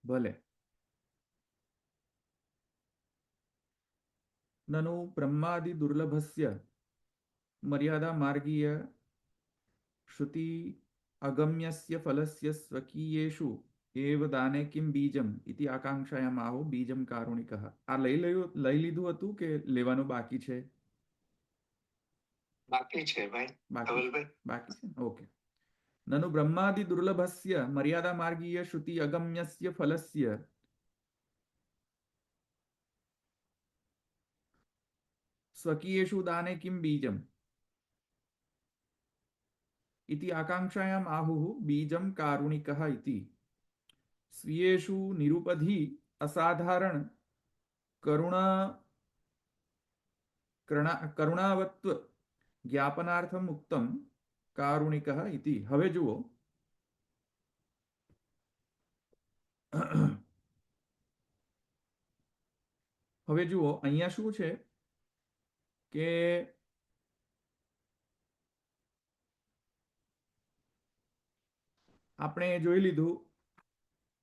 ભલે. નનુ બ્રહ્માદિ દુર્લભસ્ય મર્યાદા માર્ગીય શ્રુતિ અગમ્યસ્ય ફલસ્ય સ્વકીયેષુ એવ દાને કિમ બીજમ ઇતિ આકાંક્ષાયામ આહો બીજમ કારુણિકઃ. આ લઈ લીધું હતું કે લેવાનું બાકી છે? બાકી છે ભાઈ બાકી ધવલભાઈ. બાકી છે. ઓકે. નનુ બ્રહ્માદિ દુર્લભસ્ય મર્યાદા માર્ગીય શ્રુતિ અગમ્યસ્ય ફલસ્ય સ્વકીયેષુ દાને કિમ બીજમ इति आकांक्षायाम आहुः बीजम कारुणिकः इति. स्वीयेषु निरुपधि असाधारण करुणा करुणावत्व ज्ञापनार्थम उक्तम कारुणिकः इति. હવે જુઓ, હવે જુઓ અહીંયા શું છે કે આપણે જોઈ લીધું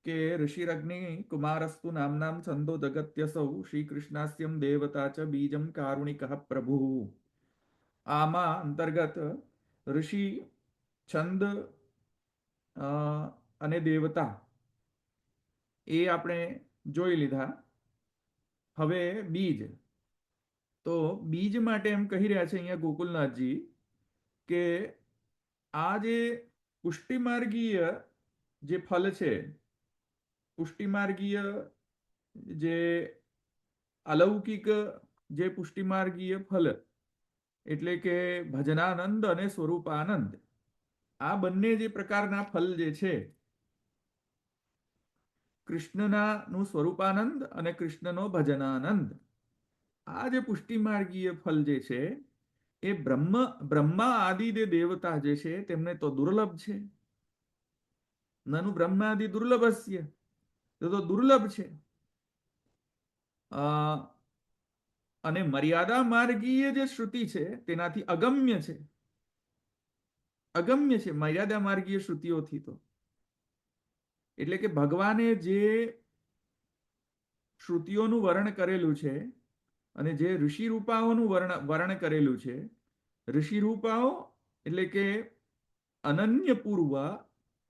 કે ઋષિરગ્નિ કુમારસ્તુ નામનામ છંદો જગત્યસૌ શ્રીકૃષ્ણાસ્યમ દેવતા ચ બીજમ કારુણિકઃ પ્રભુ. આમાં અંતર્ગત ઋષિ, છંદ અને દેવતા એ આપણે જોઈ લીધા. હવે બીજ. તો બીજ માટે એમ કહી રહ્યા છે અહીંયા ગોકુલનાથજી કે આ જે પુષ્ટિમાર્ગીય જે ફલ છે, પુષ્ટિમાર્ગીય જે અલૌકિક જે પુષ્ટિમાર્ગીય ફલ એટલે કે ભજનાનંદ અને સ્વરૂપાનંદ, આ બંને જે પ્રકારના ફલ જે છે, કૃષ્ણનું સ્વરૂપાનંદ અને કૃષ્ણનો ભજનાનંદ, આ જે પુષ્ટિમાર્ગીય ફલ જે છે એ બ્રહ્મા આદિ જે દેવતા જે છે તેમને તો દુર્લભ છે. નનુ બ્રહ્માદિ દુર્લભસ્ય, તો દુર્લભ છે. અને મર્યાદા માર્ગીય જે શ્રુતિ છે તેનાથી અગમ્ય છે. અગમ્ય છે મર્યાદા માર્ગીય શ્રુતિઓથી. તો એટલે કે ભગવાને જે શ્રુતિઓનું વર્ણન કરેલું છે અને જે ઋષિ રૂપાઓનું વર્ણન કરેલું છે, ઋષિ રૂપાઓ એટલે કે અનન્ય પૂર્વ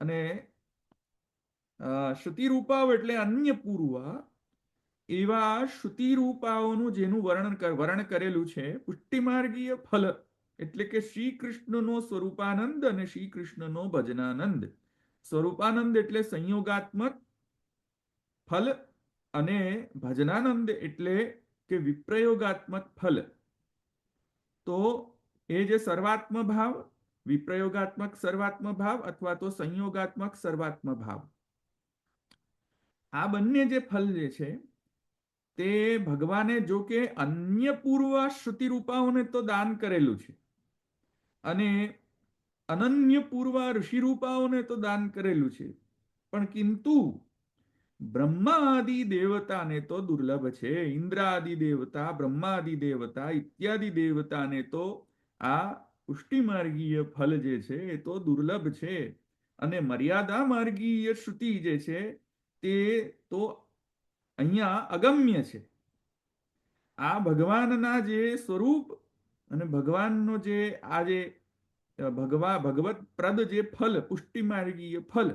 અને શ્રુતિ રૂપાઓ એટલે અન્ય પૂર્વ, એવા શ્રુતિ રૂપાઓનું જેનું વર્ણન કરેલું છે પુષ્ટિમાર્ગીય ફલ એટલે કે શ્રી કૃષ્ણનો સ્વરૂપાનંદ અને શ્રી કૃષ્ણનો ભજનાનંદ. સ્વરૂપાનંદ એટલે સંયોગાત્મક ફલ અને ભજનાનંદ એટલે કે વિપ્રયોગાત્મક ફલ. તો એ જે સર્વાત્મ ભાવ, વિપ્રયોગાત્મક સર્વાત્મ ભાવ અથવા તો સંયોગાત્મક સર્વાત્મ ભાવ, આ બંને જે ફલ જે છે તે ભગવાને જો કે અન્ય પૂર્વ શ્રુતિ રૂપાઓને તો દાન કરેલું છે અને અનન્ય પૂર્વ ઋષિ રૂપાઓને તો દાન કરેલું છે, પણ કિંતુ બ્રહ્માદિ દેવતાને તો દુર્લભ છે. ઇન્દ્રાદિ દેવતા, બ્રહ્માદિ દેવતા ઇત્યાદિ દેવતાને તો આ પુષ્ટિમાર્ગીય ફલ જે છે એ તો દુર્લભ છે. અને મર્યાદા માર્ગીય શ્રુતિ જે છે તે તો અહીંયા અગમ્ય છે. આ ભગવાનના જે સ્વરૂપ અને ભગવાનનો જે આ જે ભગવત પ્રદ જે ફલ, પુષ્ટિમાર્ગીય ફલ,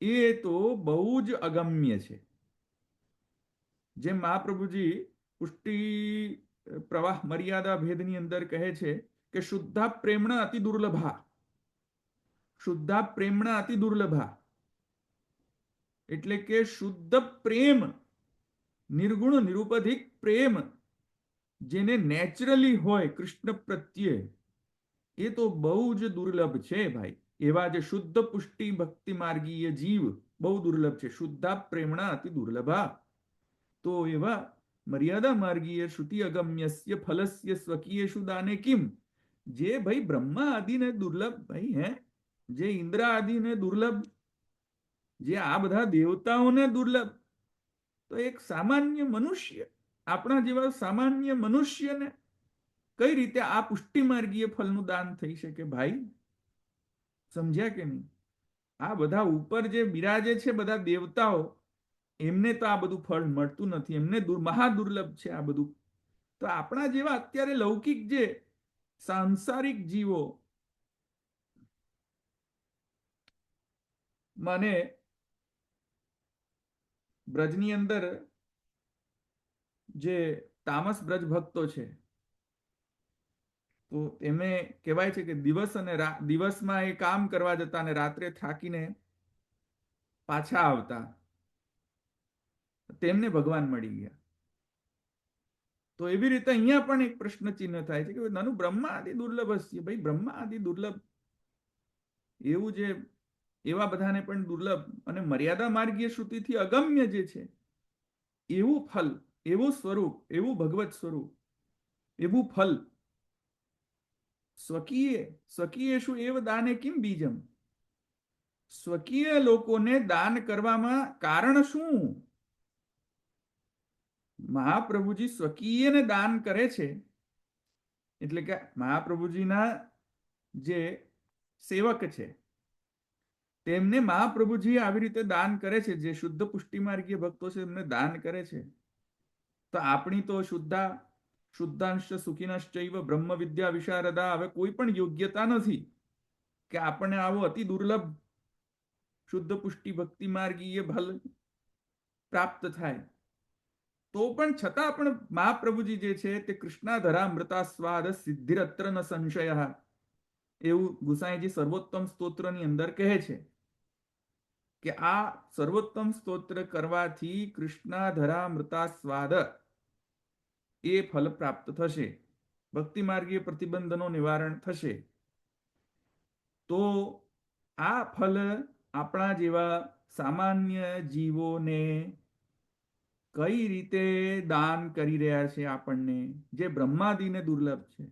એ તો બહુ જ અગમ્ય છે. જેમ મહાપ્રભુજી પુષ્ટિ પ્રવાહ મર્યાદા ભેદની અંદર કહે છે કે શુદ્ધા પ્રેમણા અતિ દુર્લભા. શુદ્ધા પ્રેમણા અતિ દુર્લભા એટલે કે શુદ્ધ પ્રેમ, નિર્ગુણ નિરુપધિક પ્રેમ જેને નેચરલી હોય કૃષ્ણ પ્રત્યે, એ તો બહુ જ દુર્લભ છે ભાઈ. એવા જે શુદ્ધ પુષ્ટિ ભક્તિ માર્ગીય જીવ બહુ દુર્લભ છે. શુદ્ધા પ્રેમણા અતિ દુર્લભા. તો એવા મર્યાદા માર્ગીય શ્રુતિ અગમ્યસ્ય ફલસ્ય સ્વકીયેષુ દાને કિમ, જે ભાઈ બ્રહ્મા આદિને દુર્લભ ભાઈ હે, જે ઇન્દ્ર આદિને દુર્લભ, જે આ બધા દેવતાઓને દુર્લભ, તો એક સામાન્ય મનુષ્ય, આપણા જેવા સામાન્ય મનુષ્યને કઈ રીતે આ પુષ્ટિમાર્ગીય ફલનું દાન થઈ શકે ભાઈ? સમજ્યા કે નહીં? આ બધા ઉપર જે બિરાજે છે બધા દેવતાઓ, એમને તો આ બધું ફળ મળતું નથી, એમને મહાદુર્લભ છે આ બધું. તો આપણા જેવા અત્યારે લૌકિક જે સાંસારિક જીવો, મને બ્રજની અંદર જે તામસ બ્રજ ભક્તો છે, તો એમને કહેવાય છે કે દિવસ અને દિવસમાં એ કામ કરવા જતા અને રાત્રે થાકીને પાછા આવતા, તેમને ભગવાન મળી ગયા. તો એવી રીતે અહીંયા પણ એક પ્રશ્ન ચિહ્ન થાય છે કે નનુ બ્રહ્મા આદિ દુર્લભ છે. ભાઈ બ્રહ્મા આદિ દુર્લભ, એવું જે એવા બધાને પણ દુર્લભ અને મર્યાદા માર્ગીય શ્રુતિથી અગમ્ય જે છે, એવું ફલ, એવું સ્વરૂપ, એવું ભગવત સ્વરૂપ, એવું ફલ સ્વકીય સ્વકીયેષુ એવ દાને કિમ બીજમ. સ્વકીય લોકોને દાન કરવામાં કારણ શું? મહાપ્રભુજી સ્વકીયને દાન કરે છે, એટલે કે મહાપ્રભુજીના જે સેવક છે તેમને મહાપ્રભુજી આવી રીતે દાન કરે છે, જે શુદ્ધ પુષ્ટિ માર્ગીય ભક્તો છે એમને દાન કરે છે. તો આપણી તો શુદ્ધાંશ સુખીનશ્ચૈવ બ્રહ્મ વિદ્યા વિશારદા, હવે કોઈ પણ યોગ્યતા નથી કે આપણને આવો અતિ દુર્લભ શુદ્ધ પુષ્ટિ ભક્તિ માર્ગીય ફલ પ્રાપ્ત થાય. તો પણ છતાં પણ મહાપ્રભુજી જે છે તે કૃષ્ણાધરા મૃતા સ્વાદ સિદ્ધિરત્ર ન સંશય, એવું ગુસાઈજી સર્વોત્તમ સ્તોત્રની અંદર કહે છે કે આ સર્વોત્તમ સ્તોત્ર કરવાથી કૃષ્ણાધરા મૃતા સ્વાદ એ ફલ પ્રાપ્ત થશે, ભક્તિ માર્ગીય પ્રતિબંધનો નિવારણ થશે. તો આ ફલ આપણા જેવા સામાન્ય જીવોને કઈ રીતે દાન કરી રહ્યા છે આપણને, જે બ્રહ્માદિને દુર્લભ છે.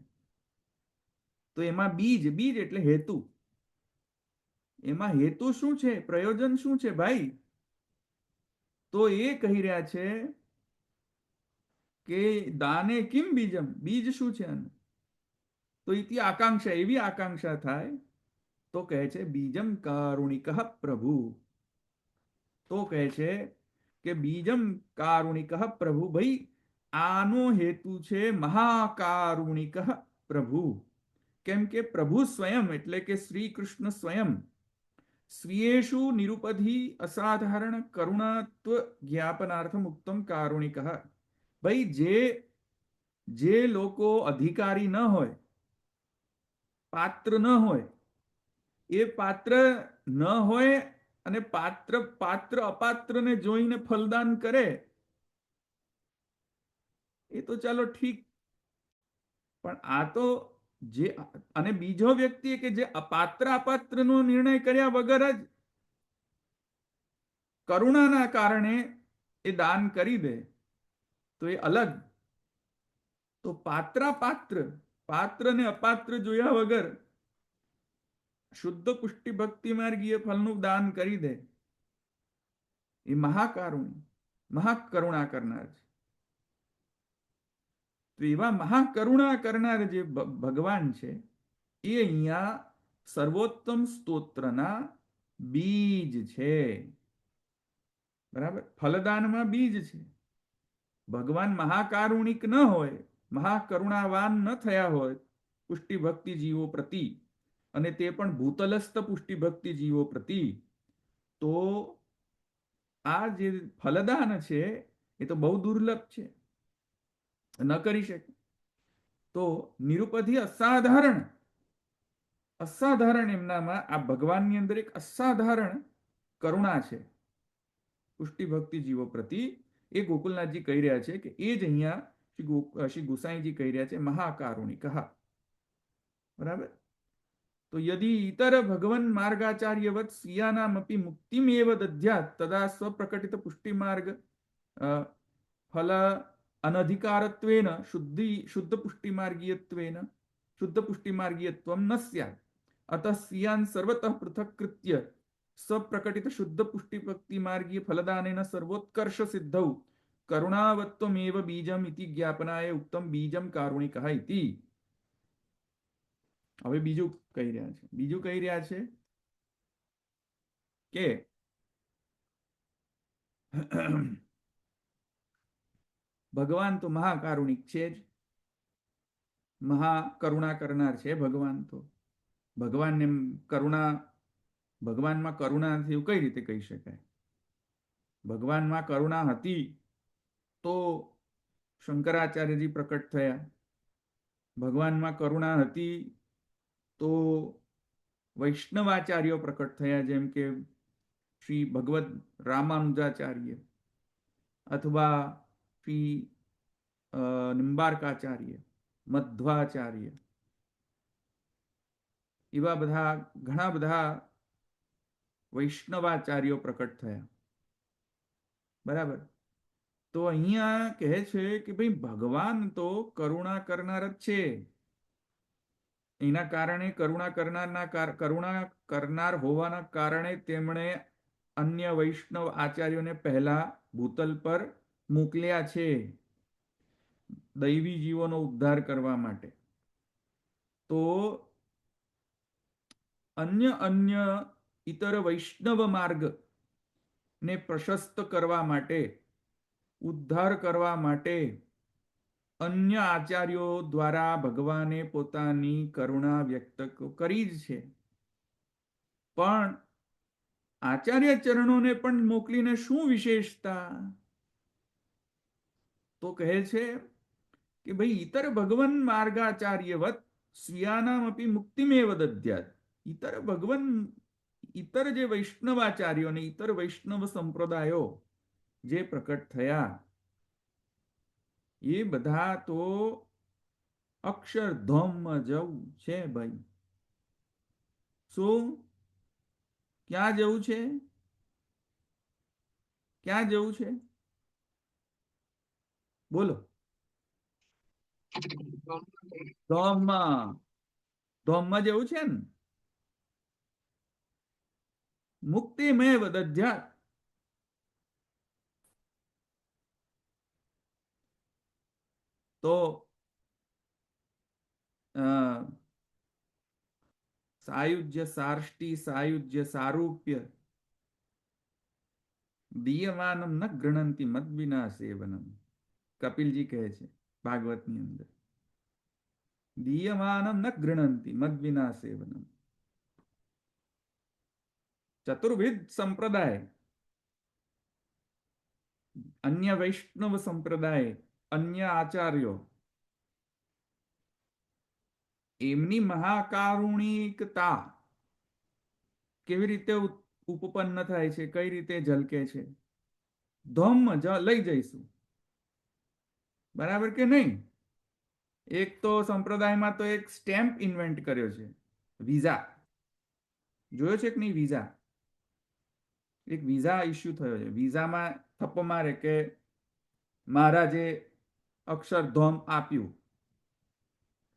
તો એમાં બીજ, બીજ એટલે હેતુ, એમાં હેતુ શું છે, પ્રયોજન શું છે ભાઈ? તો એ કહી રહ્યા છે કે દાને કિમ બીજમ, બીજ શું છે આનું? તો ઇતિ આકાંક્ષા, એવી આકાંક્ષા થાય તો કહે છે બીજમ કારુણિક પ્રભુ. તો કહે છે કે બીજમ કારુણિક પ્રભુ, ભાઈ આનો હેતુ છે મહાકારુણિક પ્રભુ. કેમ કે પ્રભુ સ્વયં એટલે કે શ્રી કૃષ્ણ સ્વયં સ્વીયેષુ નિરુપધિ અસાધારણ કરુણાત્વ જ્ઞાપનાર્થમ ઉક્તમ કારુણિક. ભાઈ જે લોકો અધિકારી ન હોય, પાત્ર ન હોય, એ પાત્ર ન હોય અને પાત્ર અપાત્રને જોઈને ફલદાન કરે, એ તો ચાલો ઠીક. પણ આ તો જે, અને બીજો વ્યક્તિ કે જે અપાત્ર અપાત્રનો નિર્ણય કર્યા વગર જ કરુણાના કારણે એ દાન કરી દે, તો એ અલગ. તો પાત્ર ને અપાત્ર જોયા વગર શુદ્ધ પુષ્ટિ ભક્તિ માર્ગીય ફલનું દાન કરી દે, એ મહાકરુણા કરનાર છે. તો એવા મહાકરુણા કરનાર જે ભગવાન છે એ અહીંયા સર્વોત્તમ સ્તોત્રના બીજ છે. બરાબર, ફલદાનમાં બીજ છે. ભગવાન મહાકારુણિક ન હોય, મહાકરુણાવાન ન થયા હોય પુષ્ટિ ભક્તિ જીવો પ્રતિ, અને તે પણ ભૂતલસ્થ પુષ્ટિ ભક્તિ જીવો પ્રતિ, તો આ જે ફલદાન છે એ તો બહુ દુર્લભ છે, ન કરી શકે. તો નિરુપધિ અસાધારણ, અસાધારણ એમનામાં આ ભગવાનની અંદર એક અસાધારણ કરુણા છે પુષ્ટિ ભક્તિ જીવો પ્રતિ. એ ગોકુલનાથજી કહી રહ્યા છે કે એ જ અહીંયા શ્રી ગુસાઈજી કહી રહ્યા છે મહાકારુણિક. બરાબર. તો યદિ ઇતર ભગવન માર્ગાચાર્યવત સ્વીયાનામપી મુક્તિમેવ દધ્યાત તદા સ્વપ્રકટિત પુષ્ટિ માર્ગ ફલ અનધિકારત્વેન શુદ્ધ પુષ્ટિ માર્ગીયત્વેન શુદ્ધ પુષ્ટિ માર્ગીયત્વમ ન સ્યાत्. અતઃ સ્વીયાન સર્વતઃ પૃથક્કૃત્ય સ્વપ્રકટિત શુદ્ધ પુષ્ટિ ભક્તિ માર્ગીય ફલદાનેન સર્વોત્કર્ષ સિદ્ધૌ કરુણાવત્વમેવ બીજમ ઇતિ જ્ઞાપનાય ઉક્તમ બીજમ કારુણિકઃ ઇતિ. હવે બીજું કહી રહ્યા છે, કે ભગવાન તો મહાકારુણિક છે જ, મહાકરુણા કરનાર છે ભગવાન. તો ભગવાનને કરુણા, ભગવાનમાં કરુણા નથી એવું કઈ રીતે કહી શકાય? ભગવાનમાં કરુણા હતી તો શંકરાચાર્યજી પ્રકટ થયા. ભગવાનમાં કરુણા હતી તો વૈષ્ણવાચાર્યો પ્રકટ થયા, જેમ કે શ્રી ભગવદ રામાનુજાચાર્ય અથવા શ્રી નિંબાર્કાચાર્ય, મધ્વાચાર્ય, એવા બધા ઘણા બધા વૈષ્ણવાચાર્યો પ્રકટ થયા. બરાબર. તો અહીંયા કહે છે કે ભાઈ ભગવાન તો કરુણા કરનાર જ છે. એના કારણે કરુણા કરનાર હોવાના કારણે તેમણે અન્ય વૈષ્ણવ આચાર્યોને પહેલા ભૂતલ પર મોકલ્યા છે દૈવી જીવોનો ઉદ્ધાર કરવા માટે. તો અન્ય ઇતર વૈષ્ણવ માર્ગ ને પ્રશસ્ત કરવા માટે, ઉદ્ધાર કરવા માટે અન્ય આચાર્યો દ્વારા ભગવાને પોતાની કરુણા વ્યક્ત કરી જ છે. પણ આચાર્ય ચરણોને પણ મોકલીને શું વિશેષતા? તો કહે છે કે ભાઈ ઇતર ભગવન માર્ગાચાર્યવત સ્વીયાનામ અપી મુક્તિમેવ દદ્યાત. ઇતર જે વૈષ્ણવાચાર્યો અને ઇતર વૈષ્ણવ સંપ્રદાયો જે પ્રકટ થયા એ બધા તો અક્ષરધામમાં જવું છે ભાઈ. શું? ક્યાં જવું છે? ક્યાં જવું છે? બોલો. ધામમાં. ધામમાં જવું છે ને? મુક્તિમેવ દદ્યાત. તો સાયુજ્ય સાર્ષ્ટી સાયુજ્ય સારૂપ્ય દીયમાનમ ન ગૃણંતિ મદ વિના સેવનમ. કપિલજી કહે છે ભાગવતની અંદર, દીયમાનમ ન ગૃણંતિ મદ વિના સેવનમ. ચતુર્વિધ સંપ્રદાય, અન્ય વૈષ્ણવ સંપ્રદાય, અન્ય આચાર્યો, એમની મહાકારુણિકતા કેવી રીતે ઉપપન્ન થાય છે, કઈ રીતે ઝલકે છે? ધમ લઈ જઈશું. બરાબર કે નહીં? એક તો સંપ્રદાયમાં તો એક સ્ટેમ્પ ઇન્વેન્ટ કર્યો છે, વિઝા. જોયો છે કે નહીં? વિઝા, એક વિઝા ઇસ્યુ થયો છે. વિઝામાં થપ્પો મારે કે મહારાજે અક્ષરધામ આપ્યું,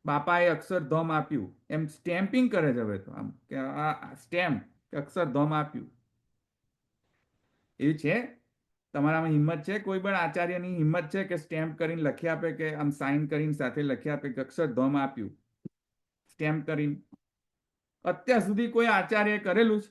બાપાએ અક્ષરધામ આપ્યું, એમ સ્ટેમ્પિંગ કરે છે હવે તો. આમ કે આ સ્ટેમ્પ અક્ષરધામ આપ્યું. એવું છે? તમારામાં હિંમત છે? કોઈ પણ આચાર્યની હિંમત છે કે સ્ટેમ્પ કરીને લખી આપે, કે આમ સાઇન કરીને સાથે લખી આપે કે અક્ષરધામ આપ્યું સ્ટેમ્પ કરીને? અત્યાર સુધી કોઈ આચાર્ય કરેલું છે?